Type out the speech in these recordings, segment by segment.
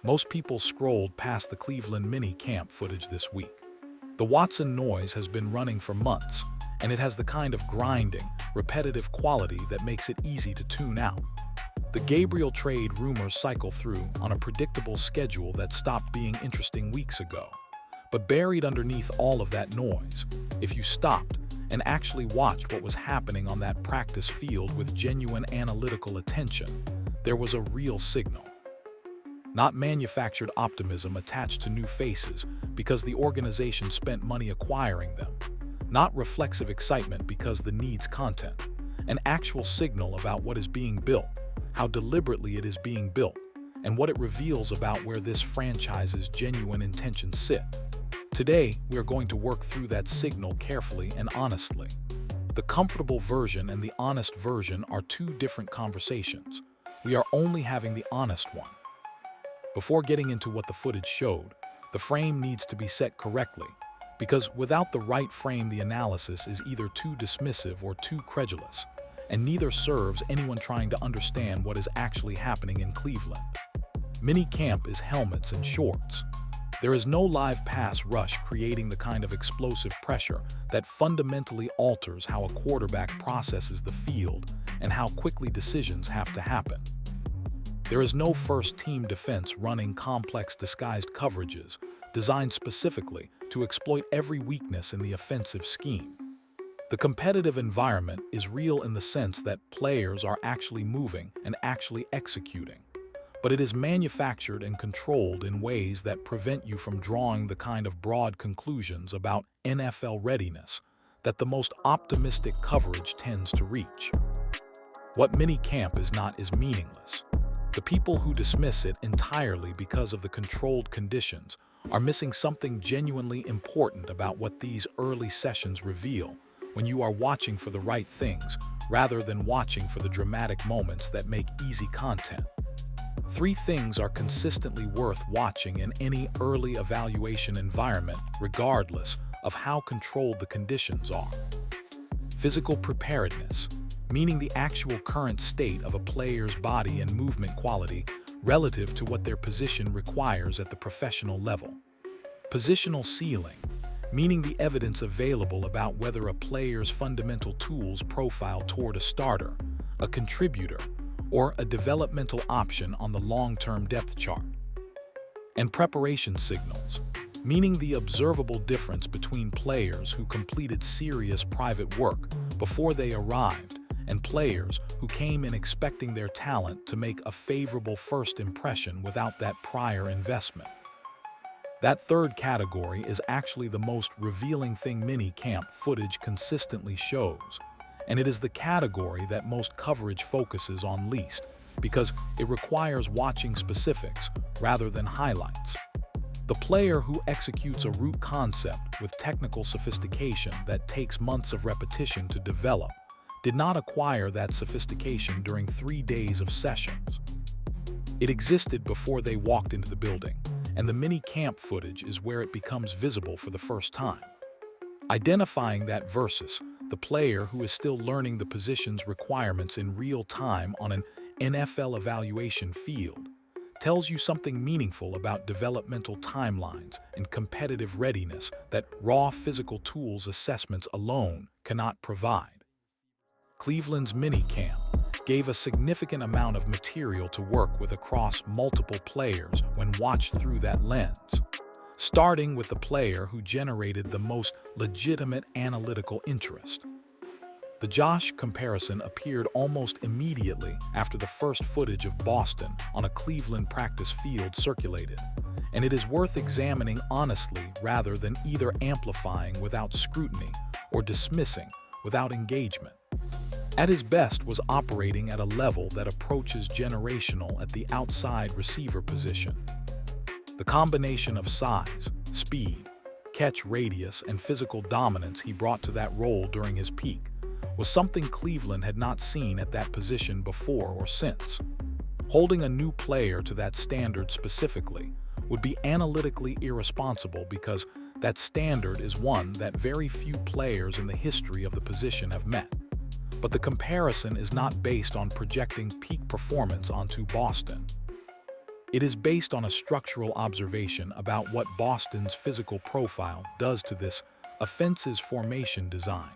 Most people scrolled past the Cleveland mini camp footage this week. The Watson noise has been running for months, and it has the kind of grinding, repetitive quality that makes it easy to tune out. The Gabriel trade rumors cycle through on a predictable schedule that stopped being interesting weeks ago. But buried underneath all of that noise, if you stopped and actually watched what was happening on that practice field with genuine analytical attention, there was a real signal. Not manufactured optimism attached to new faces because the organization spent money acquiring them. Not reflexive excitement because the needs content. An actual signal about what is being built, how deliberately it is being built, and what it reveals about where this franchise's genuine intentions sit. Today, we are going to work through that signal carefully and honestly. The comfortable version and the honest version are two different conversations. We are only having the honest one. Before getting into what the footage showed, the frame needs to be set correctly, because without the right frame, the analysis is either too dismissive or too credulous, and neither serves anyone trying to understand what is actually happening in Cleveland. Mini camp is helmets and shorts. There is no live pass rush creating the kind of explosive pressure that fundamentally alters how a quarterback processes the field and how quickly decisions have to happen. There is no first-team defense running complex disguised coverages designed specifically to exploit every weakness in the offensive scheme. The competitive environment is real in the sense that players are actually moving and actually executing, but it is manufactured and controlled in ways that prevent you from drawing the kind of broad conclusions about NFL readiness that the most optimistic coverage tends to reach. What mini camp is not is meaningless. The people who dismiss it entirely because of the controlled conditions are missing something genuinely important about what these early sessions reveal when you are watching for the right things rather than watching for the dramatic moments that make easy content. Three things are consistently worth watching in any early evaluation environment, regardless of how controlled the conditions are. Physical preparedness, meaning the actual current state of a player's body and movement quality relative to what their position requires at the professional level. Positional ceiling, meaning the evidence available about whether a player's fundamental tools profile toward a starter, a contributor, or a developmental option on the long-term depth chart. And preparation signals, meaning the observable difference between players who completed serious private work before they arrived and players who came in expecting their talent to make a favorable first impression without that prior investment. That third category is actually the most revealing thing mini camp footage consistently shows, and it is the category that most coverage focuses on least, because it requires watching specifics rather than highlights. The player who executes a root concept with technical sophistication that takes months of repetition to develop did not acquire that sophistication during 3 days of sessions. It existed before they walked into the building, and the mini camp footage is where it becomes visible for the first time. Identifying that versus the player who is still learning the position's requirements in real time on an NFL evaluation field tells you something meaningful about developmental timelines and competitive readiness that raw physical tools assessments alone cannot provide. Cleveland's mini camp gave a significant amount of material to work with across multiple players when watched through that lens, starting with the player who generated the most legitimate analytical interest. The Josh comparison appeared almost immediately after the first footage of Boston on a Cleveland practice field circulated, and it is worth examining honestly rather than either amplifying without scrutiny or dismissing without engagement. At his best was operating at a level that approaches generational at the outside receiver position. The combination of size, speed, catch radius, and physical dominance he brought to that role during his peak was something Cleveland had not seen at that position before or since. Holding a new player to that standard specifically would be analytically irresponsible because that standard is one that very few players in the history of the position have met. But the comparison is not based on projecting peak performance onto Boston. It is based on a structural observation about what Boston's physical profile does to this offense's formation design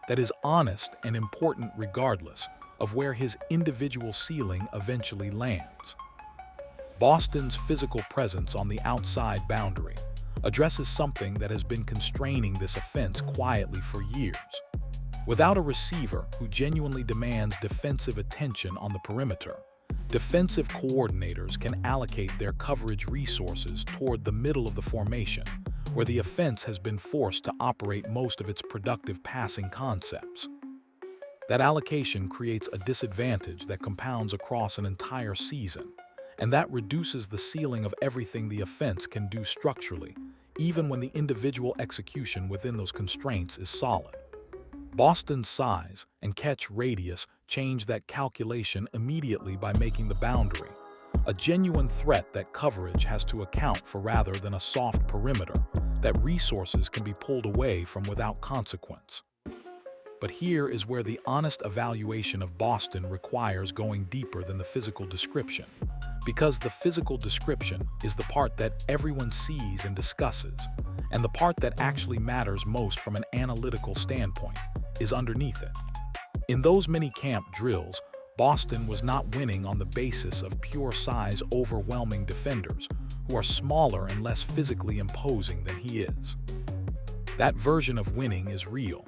that is honest and important regardless of where his individual ceiling eventually lands. Boston's physical presence on the outside boundary addresses something that has been constraining this offense quietly for years. Without a receiver who genuinely demands defensive attention on the perimeter, defensive coordinators can allocate their coverage resources toward the middle of the formation, where the offense has been forced to operate most of its productive passing concepts. That allocation creates a disadvantage that compounds across an entire season, and that reduces the ceiling of everything the offense can do structurally, even when the individual execution within those constraints is solid. Boston's size and catch radius change that calculation immediately by making the boundary a genuine threat that coverage has to account for rather than a soft perimeter that resources can be pulled away from without consequence. But here is where the honest evaluation of Boston requires going deeper than the physical description, because the physical description is the part that everyone sees and discusses, and the part that actually matters most from an analytical standpoint is underneath it. In those mini-camp drills, Boston was not winning on the basis of pure size overwhelming defenders who are smaller and less physically imposing than he is. That version of winning is real,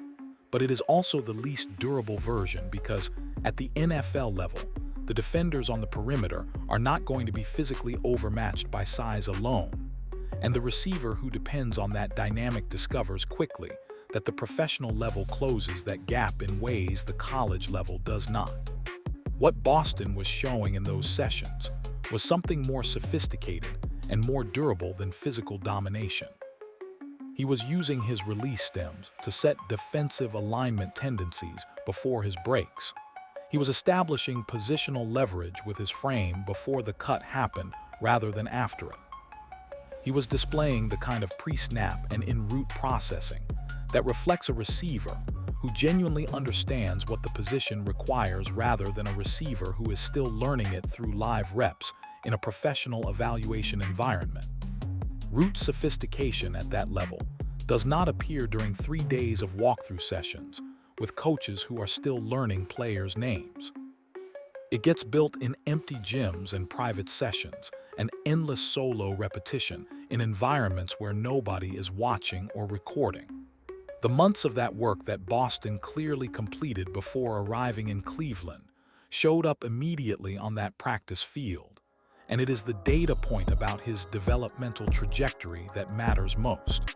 but it is also the least durable version because at the NFL level, the defenders on the perimeter are not going to be physically overmatched by size alone, and the receiver who depends on that dynamic discovers quickly that the professional level closes that gap in ways the college level does not. What Boston was showing in those sessions was something more sophisticated and more durable than physical domination. He was using his release stems to set defensive alignment tendencies before his breaks. He was establishing positional leverage with his frame before the cut happened rather than after it. He was displaying the kind of pre-snap and en-route processing that reflects a receiver who genuinely understands what the position requires rather than a receiver who is still learning it through live reps in a professional evaluation environment. Route sophistication at that level does not appear during 3 days of walkthrough sessions with coaches who are still learning players' names. It gets built in empty gyms and private sessions, and endless solo repetition in environments where nobody is watching or recording. The months of that work that Boston clearly completed before arriving in Cleveland showed up immediately on that practice field, and it is the data point about his developmental trajectory that matters most.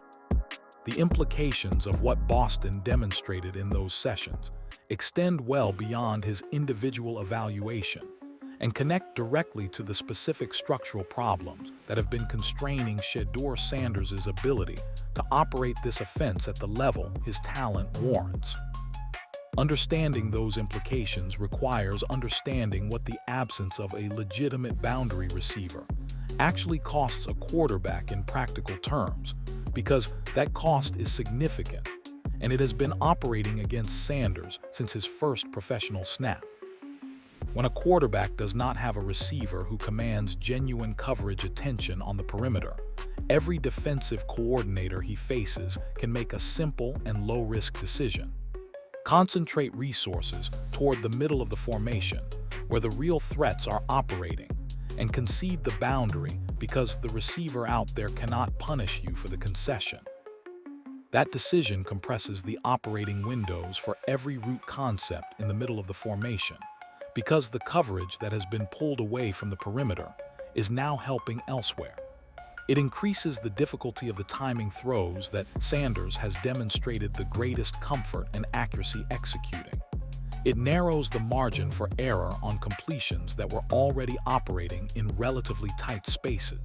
The implications of what Boston demonstrated in those sessions extend well beyond his individual evaluation and connect directly to the specific structural problems that have been constraining Shedeur Sanders' ability to operate this offense at the level his talent warrants. Understanding those implications requires understanding what the absence of a legitimate boundary receiver actually costs a quarterback in practical terms, because that cost is significant, and it has been operating against Sanders since his first professional snap. When a quarterback does not have a receiver who commands genuine coverage attention on the perimeter, every defensive coordinator he faces can make a simple and low-risk decision. Concentrate resources toward the middle of the formation, where the real threats are operating, and concede the boundary because the receiver out there cannot punish you for the concession. That decision compresses the operating windows for every route concept in the middle of the formation, because the coverage that has been pulled away from the perimeter is now helping elsewhere. It increases the difficulty of the timing throws that Sanders has demonstrated the greatest comfort and accuracy executing. It narrows the margin for error on completions that were already operating in relatively tight spaces.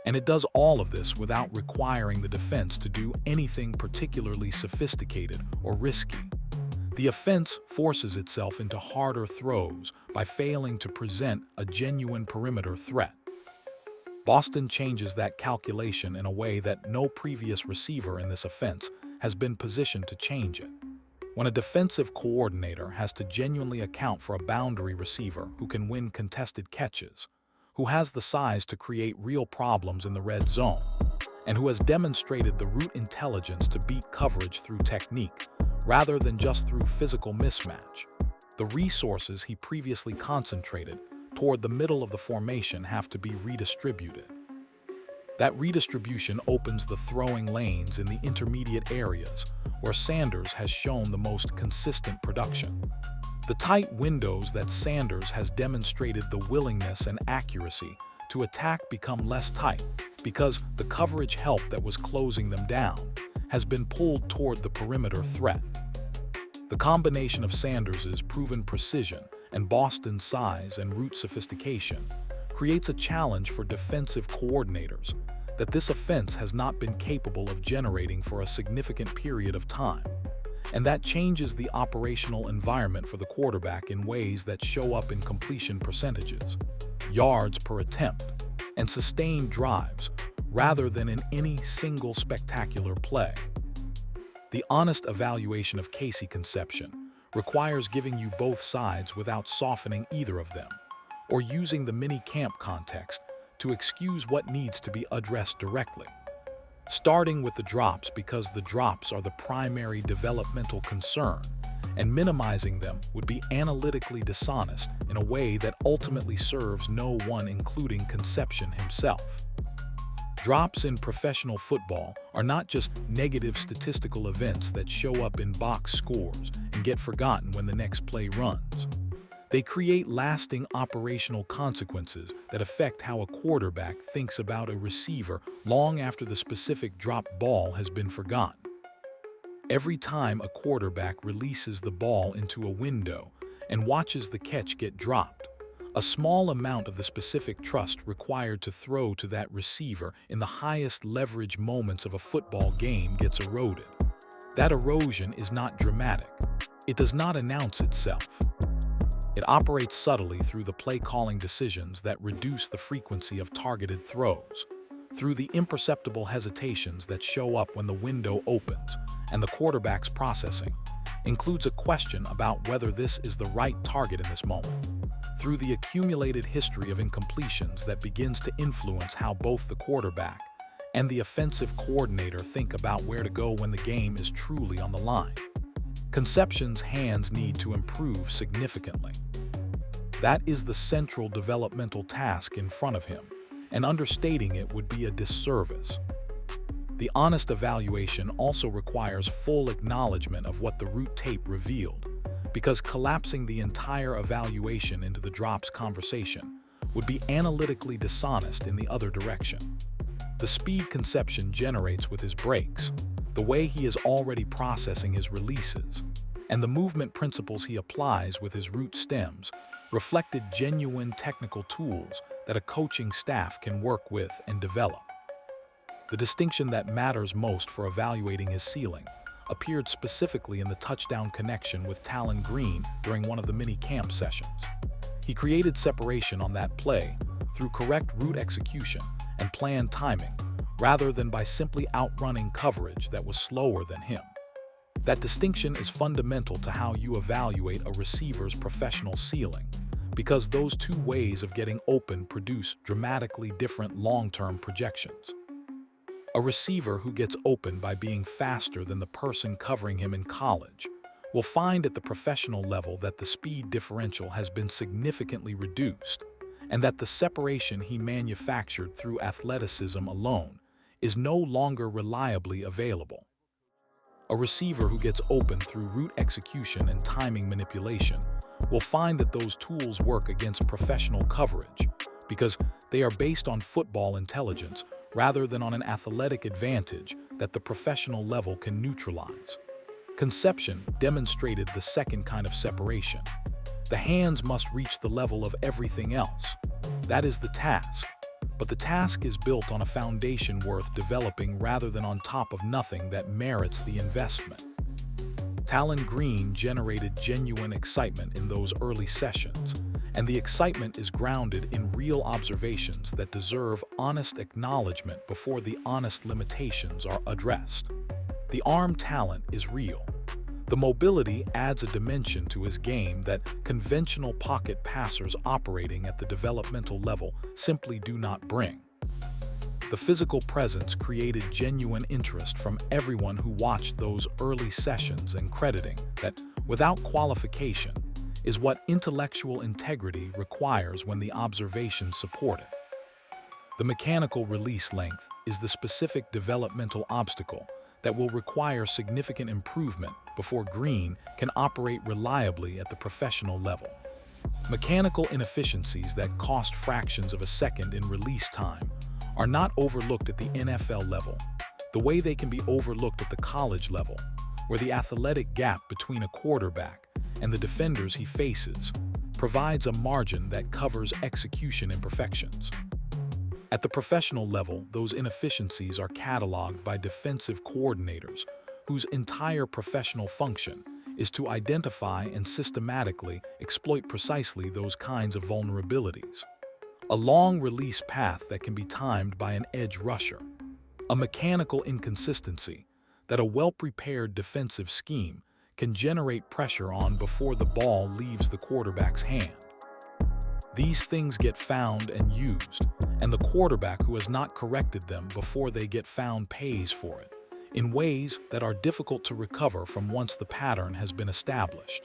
And it does all of this without requiring the defense to do anything particularly sophisticated or risky. The offense forces itself into harder throws by failing to present a genuine perimeter threat. Boston changes that calculation in a way that no previous receiver in this offense has been positioned to change it. When a defensive coordinator has to genuinely account for a boundary receiver who can win contested catches, who has the size to create real problems in the red zone, and who has demonstrated the route intelligence to beat coverage through technique, rather than just through physical mismatch. The resources he previously concentrated toward the middle of the formation have to be redistributed. That redistribution opens the throwing lanes in the intermediate areas where Sanders has shown the most consistent production. The tight windows that Sanders has demonstrated the willingness and accuracy to attack become less tight because the coverage help that was closing them down has been pulled toward the perimeter threat. The combination of Sanders's proven precision and Boston's size and route sophistication creates a challenge for defensive coordinators that this offense has not been capable of generating for a significant period of time. And that changes the operational environment for the quarterback in ways that show up in completion percentages, yards per attempt, and sustained drives, rather than in any single spectacular play. The honest evaluation of Casey Concepcion requires giving you both sides without softening either of them, or using the mini-camp context to excuse what needs to be addressed directly. Starting with the drops because the drops are the primary developmental concern, and minimizing them would be analytically dishonest in a way that ultimately serves no one, including Concepcion himself. Drops in professional football are not just negative statistical events that show up in box scores and get forgotten when the next play runs. They create lasting operational consequences that affect how a quarterback thinks about a receiver long after the specific drop ball has been forgotten. Every time a quarterback releases the ball into a window and watches the catch get dropped, a small amount of the specific trust required to throw to that receiver in the highest leverage moments of a football game gets eroded. That erosion is not dramatic. It does not announce itself. It operates subtly through the play-calling decisions that reduce the frequency of targeted throws, through the imperceptible hesitations that show up when the window opens, and the quarterback's processing includes a question about whether this is the right target in this moment, through the accumulated history of incompletions that begins to influence how both the quarterback and the offensive coordinator think about where to go when the game is truly on the line. Concepcion's hands need to improve significantly. That is the central developmental task in front of him, and understating it would be a disservice. The honest evaluation also requires full acknowledgement of what the route tape revealed, because collapsing the entire evaluation into the drops conversation would be analytically dishonest in the other direction. The speed Concepcion generates with his breaks, the way he is already processing his releases, and the movement principles he applies with his route stems reflected genuine technical tools that a coaching staff can work with and develop. The distinction that matters most for evaluating his ceiling appeared specifically in the touchdown connection with Talon Green during one of the mini-camp sessions. He created separation on that play through correct route execution and planned timing, rather than by simply outrunning coverage that was slower than him. That distinction is fundamental to how you evaluate a receiver's professional ceiling, because those two ways of getting open produce dramatically different long-term projections. A receiver who gets open by being faster than the person covering him in college will find at the professional level that the speed differential has been significantly reduced, and that the separation he manufactured through athleticism alone is no longer reliably available. A receiver who gets open through route execution and timing manipulation will find that those tools work against professional coverage because they are based on football intelligence rather than on an athletic advantage that the professional level can neutralize. Concepcion demonstrated the second kind of separation. The hands must reach the level of everything else. That is the task. But the task is built on a foundation worth developing rather than on top of nothing that merits the investment. Talon Green generated genuine excitement in those early sessions, and the excitement is grounded in real observations that deserve honest acknowledgement before the honest limitations are addressed. The arm talent is real. The mobility adds a dimension to his game that conventional pocket passers operating at the developmental level simply do not bring. The physical presence created genuine interest from everyone who watched those early sessions and crediting that, without qualification, is what intellectual integrity requires when the observations support it. The mechanical release length is the specific developmental obstacle that will require significant improvement before Green can operate reliably at the professional level. Mechanical inefficiencies that cost fractions of a second in release time are not overlooked at the NFL level, the way they can be overlooked at the college level, where the athletic gap between a quarterback and the defenders he faces provides a margin that covers execution imperfections. At the professional level, those inefficiencies are cataloged by defensive coordinators whose entire professional function is to identify and systematically exploit precisely those kinds of vulnerabilities. A long release path that can be timed by an edge rusher, a mechanical inconsistency that a well-prepared defensive scheme can generate pressure on before the ball leaves the quarterback's hand. These things get found and used, and the quarterback who has not corrected them before they get found pays for it, in ways that are difficult to recover from once the pattern has been established.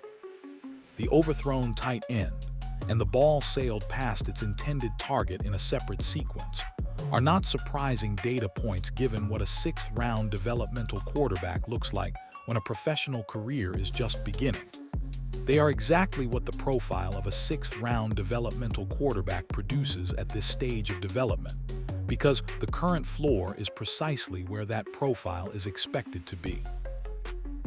The overthrown tight end and the ball sailed past its intended target in a separate sequence are not surprising data points given what a sixth-round developmental quarterback looks like when a professional career is just beginning. They are exactly what the profile of a sixth-round developmental quarterback produces at this stage of development, because the current floor is precisely where that profile is expected to be.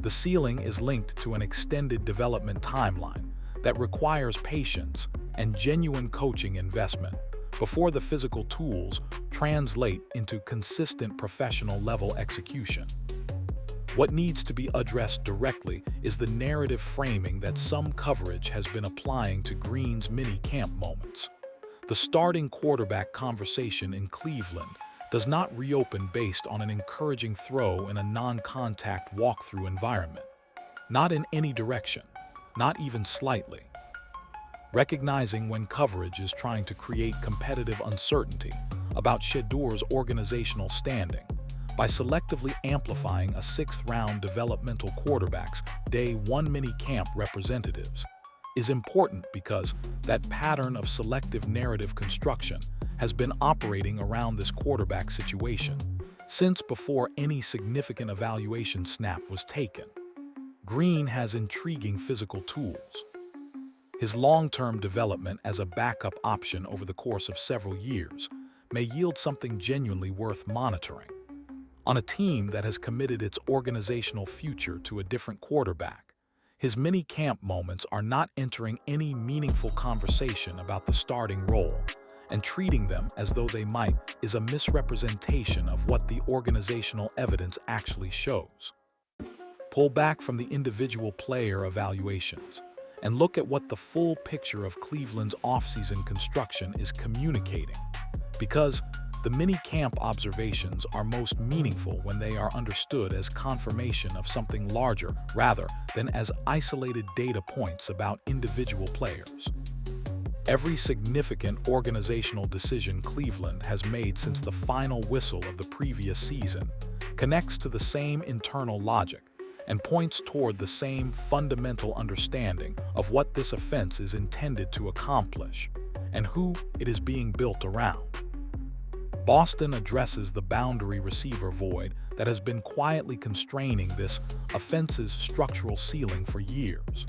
The ceiling is linked to an extended development timeline that requires patience and genuine coaching investment before the physical tools translate into consistent professional-level execution. What needs to be addressed directly is the narrative framing that some coverage has been applying to Green's mini-camp moments. The starting quarterback conversation in Cleveland does not reopen based on an encouraging throw in a non-contact walkthrough environment. Not in any direction, not even slightly. Recognizing when coverage is trying to create competitive uncertainty about Shedeur's organizational standing by selectively amplifying a sixth-round developmental quarterback's Day 1 mini-camp representatives is important because that pattern of selective narrative construction has been operating around this quarterback situation since before any significant evaluation snap was taken. Green has intriguing physical tools. His long-term development as a backup option over the course of several years may yield something genuinely worth monitoring. On a team that has committed its organizational future to a different quarterback, his mini-camp moments are not entering any meaningful conversation about the starting role, and treating them as though they might is a misrepresentation of what the organizational evidence actually shows. Pull back from the individual player evaluations and look at what the full picture of Cleveland's offseason construction is communicating, because the mini-camp observations are most meaningful when they are understood as confirmation of something larger rather than as isolated data points about individual players. Every significant organizational decision Cleveland has made since the final whistle of the previous season connects to the same internal logic and points toward the same fundamental understanding of what this offense is intended to accomplish and who it is being built around. Boston addresses the boundary receiver void that has been quietly constraining this offense's structural ceiling for years.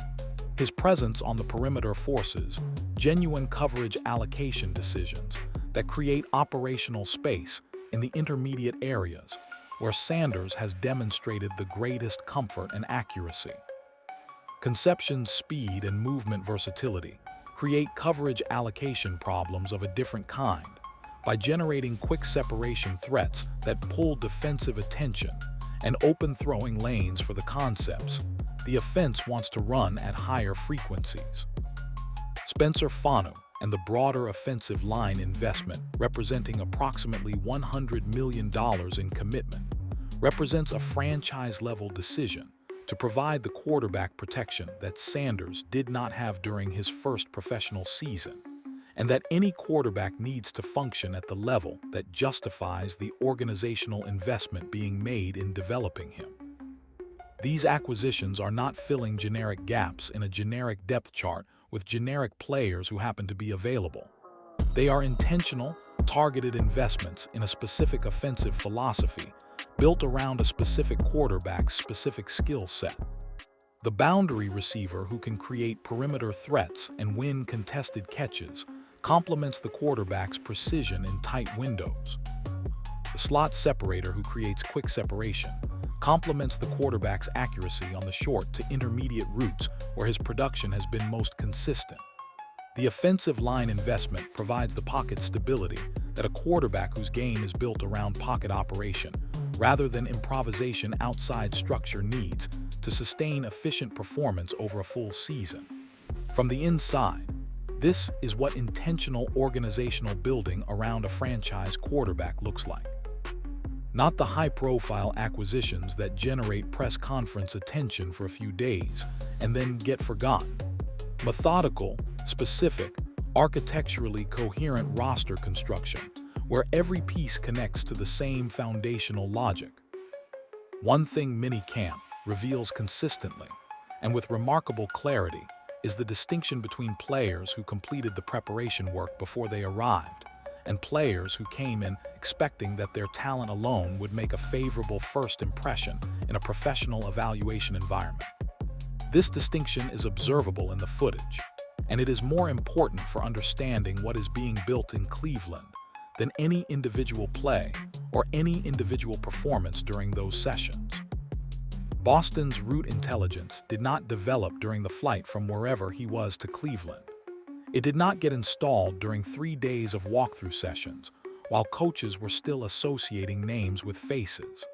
His presence on the perimeter forces genuine coverage allocation decisions that create operational space in the intermediate areas where Sanders has demonstrated the greatest comfort and accuracy. Concepcion's speed and movement versatility create coverage allocation problems of a different kind by generating quick separation threats that pull defensive attention and open throwing lanes for the concepts the offense wants to run at higher frequencies. Spencer Fanu and the broader offensive line investment, representing approximately $100 million in commitment, represents a franchise-level decision to provide the quarterback protection that Sanders did not have during his first professional season, and that any quarterback needs to function at the level that justifies the organizational investment being made in developing him. These acquisitions are not filling generic gaps in a generic depth chart with generic players who happen to be available. They are intentional, targeted investments in a specific offensive philosophy built around a specific quarterback's specific skill set. The boundary receiver who can create perimeter threats and win contested catches complements the quarterback's precision in tight windows. The slot separator who creates quick separation complements the quarterback's accuracy on the short to intermediate routes where his production has been most consistent. The offensive line investment provides the pocket stability that a quarterback whose game is built around pocket operation rather than improvisation outside structure needs to sustain efficient performance over a full season. From the inside, this is what intentional organizational building around a franchise quarterback looks like. Not the high-profile acquisitions that generate press conference attention for a few days and then get forgotten. Methodical, specific, architecturally coherent roster construction where every piece connects to the same foundational logic. One thing minicamp reveals consistently, and with remarkable clarity, is the distinction between players who completed the preparation work before they arrived and players who came in expecting that their talent alone would make a favorable first impression in a professional evaluation environment. This distinction is observable in the footage, and it is more important for understanding what is being built in Cleveland than any individual play or any individual performance during those sessions. Boston's route intelligence did not develop during the flight from wherever he was to Cleveland. It did not get installed during 3 days of walkthrough sessions, while coaches were still associating names with faces.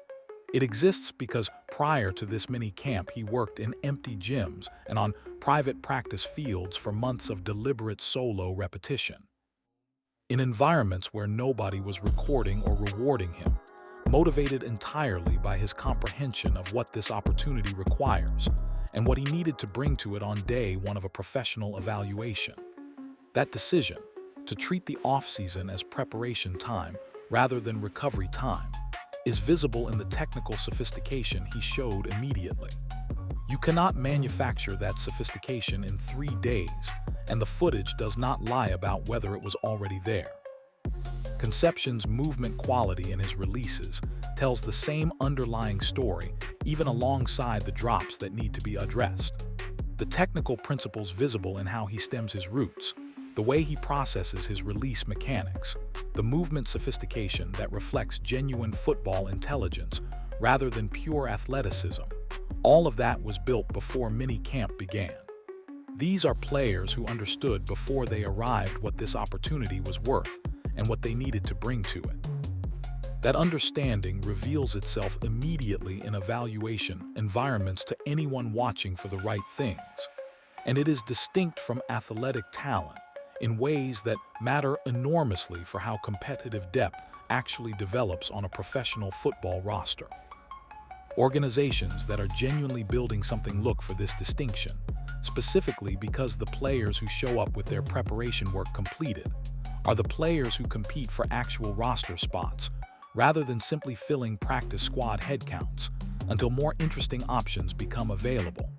It exists because prior to this mini camp he worked in empty gyms and on private practice fields for months of deliberate solo repetition. In environments where nobody was recording or rewarding him, motivated entirely by his comprehension of what this opportunity requires and what he needed to bring to it on day one of a professional evaluation. That decision, to treat the off-season as preparation time rather than recovery time, is visible in the technical sophistication he showed immediately. You cannot manufacture that sophistication in 3 days, and the footage does not lie about whether it was already there. Concepcion's movement quality in his releases tells the same underlying story, even alongside the drops that need to be addressed. The technical principles visible in how he stems his routes, the way he processes his release mechanics, the movement sophistication that reflects genuine football intelligence rather than pure athleticism, all of that was built before mini-camp began. These are players who understood before they arrived what this opportunity was worth and what they needed to bring to it. That understanding reveals itself immediately in evaluation environments to anyone watching for the right things, and it is distinct from athletic talent in ways that matter enormously for how competitive depth actually develops on a professional football roster. Organizations that are genuinely building something look for this distinction, specifically because the players who show up with their preparation work completed are the players who compete for actual roster spots, rather than simply filling practice squad headcounts until more interesting options become available.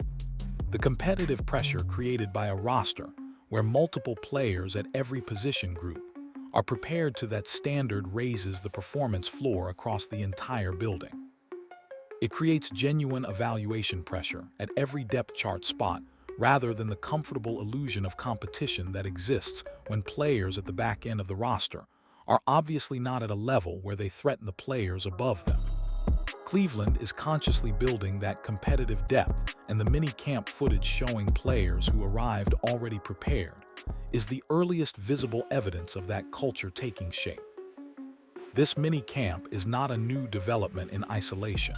The competitive pressure created by a roster where multiple players at every position group are prepared to that standard raises the performance floor across the entire building. It creates genuine evaluation pressure at every depth chart spot rather than the comfortable illusion of competition that exists when players at the back end of the roster are obviously not at a level where they threaten the players above them. Cleveland is consciously building that competitive depth, and the mini-camp footage showing players who arrived already prepared is the earliest visible evidence of that culture taking shape. This mini-camp is not a new development in isolation.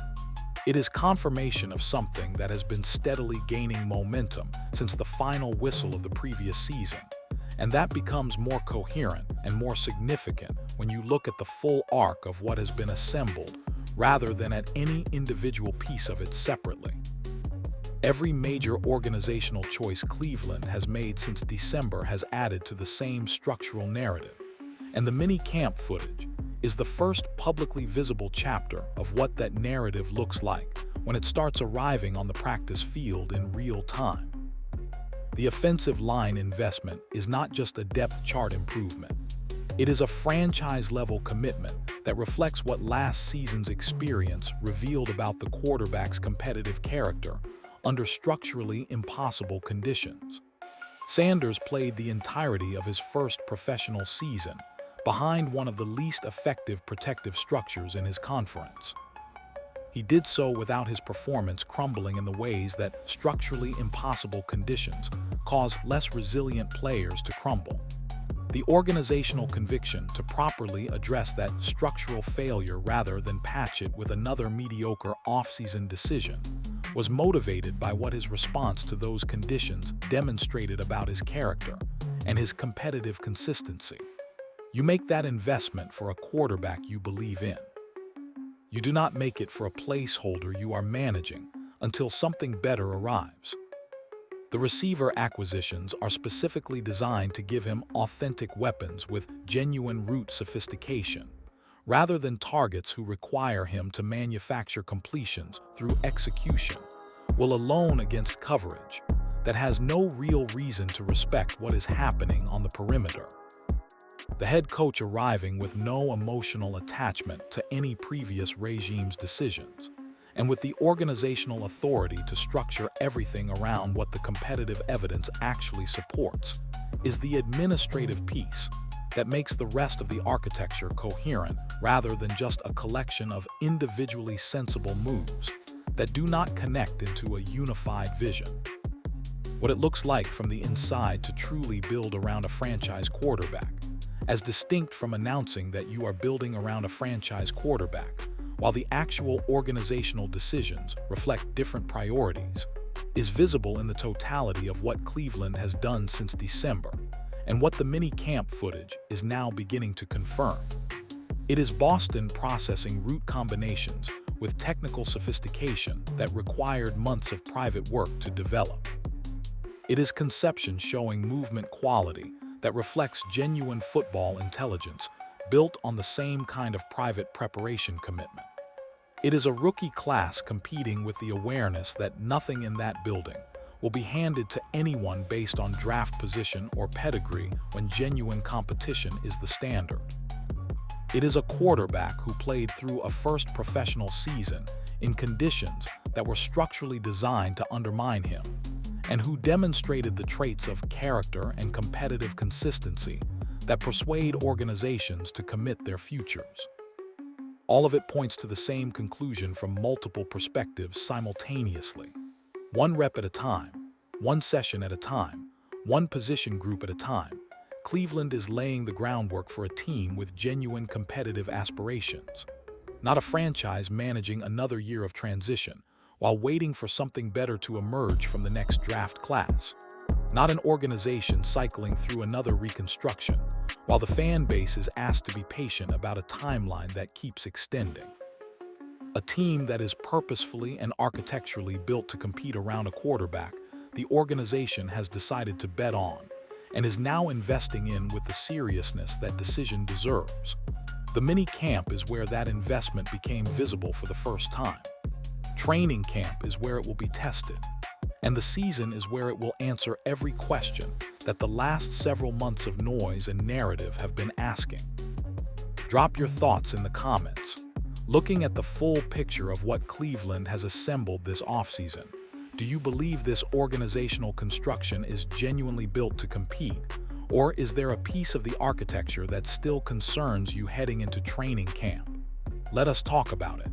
It is confirmation of something that has been steadily gaining momentum since the final whistle of the previous season, and that becomes more coherent and more significant when you look at the full arc of what has been assembled rather than at any individual piece of it separately. Every major organizational choice Cleveland has made since December has added to the same structural narrative, and the mini-camp footage is the first publicly visible chapter of what that narrative looks like when it starts arriving on the practice field in real time. The offensive line investment is not just a depth chart improvement. It is a franchise-level commitment that reflects what last season's experience revealed about the quarterback's competitive character under structurally impossible conditions. Sanders played the entirety of his first professional season behind one of the least effective protective structures in his conference. He did so without his performance crumbling in the ways that structurally impossible conditions cause less resilient players to crumble. The organizational conviction to properly address that structural failure rather than patch it with another mediocre offseason decision was motivated by what his response to those conditions demonstrated about his character and his competitive consistency. You make that investment for a quarterback you believe in. You do not make it for a placeholder you are managing until something better arrives. The receiver acquisitions are specifically designed to give him authentic weapons with genuine route sophistication, rather than targets who require him to manufacture completions through execution, will alone against coverage that has no real reason to respect what is happening on the perimeter. The head coach arriving with no emotional attachment to any previous regime's decisions, and with the organizational authority to structure everything around what the competitive evidence actually supports, is the administrative piece that makes the rest of the architecture coherent rather than just a collection of individually sensible moves that do not connect into a unified vision. What it looks like from the inside to truly build around a franchise quarterback, as distinct from announcing that you are building around a franchise quarterback, while the actual organizational decisions reflect different priorities, is visible in the totality of what Cleveland has done since December, and what the mini-camp footage is now beginning to confirm. It is Boston processing route combinations with technical sophistication that required months of private work to develop. It is Concepcion showing movement quality that reflects genuine football intelligence built on the same kind of private preparation commitment. It is a rookie class competing with the awareness that nothing in that building will be handed to anyone based on draft position or pedigree when genuine competition is the standard. It is a quarterback who played through a first professional season in conditions that were structurally designed to undermine him, and who demonstrated the traits of character and competitive consistency that persuade organizations to commit their futures. All of it points to the same conclusion from multiple perspectives simultaneously. One rep at a time, one session at a time, one position group at a time, Cleveland is laying the groundwork for a team with genuine competitive aspirations, not a franchise managing another year of transition while waiting for something better to emerge from the next draft class. Not an organization cycling through another reconstruction, while the fan base is asked to be patient about a timeline that keeps extending. A team that is purposefully and architecturally built to compete around a quarterback the organization has decided to bet on, and is now investing in with the seriousness that decision deserves. The mini-camp is where that investment became visible for the first time. Training camp is where it will be tested, and the season is where it will answer every question that the last several months of noise and narrative have been asking. Drop your thoughts in the comments. Looking at the full picture of what Cleveland has assembled this offseason, do you believe this organizational construction is genuinely built to compete, or is there a piece of the architecture that still concerns you heading into training camp? Let us talk about it.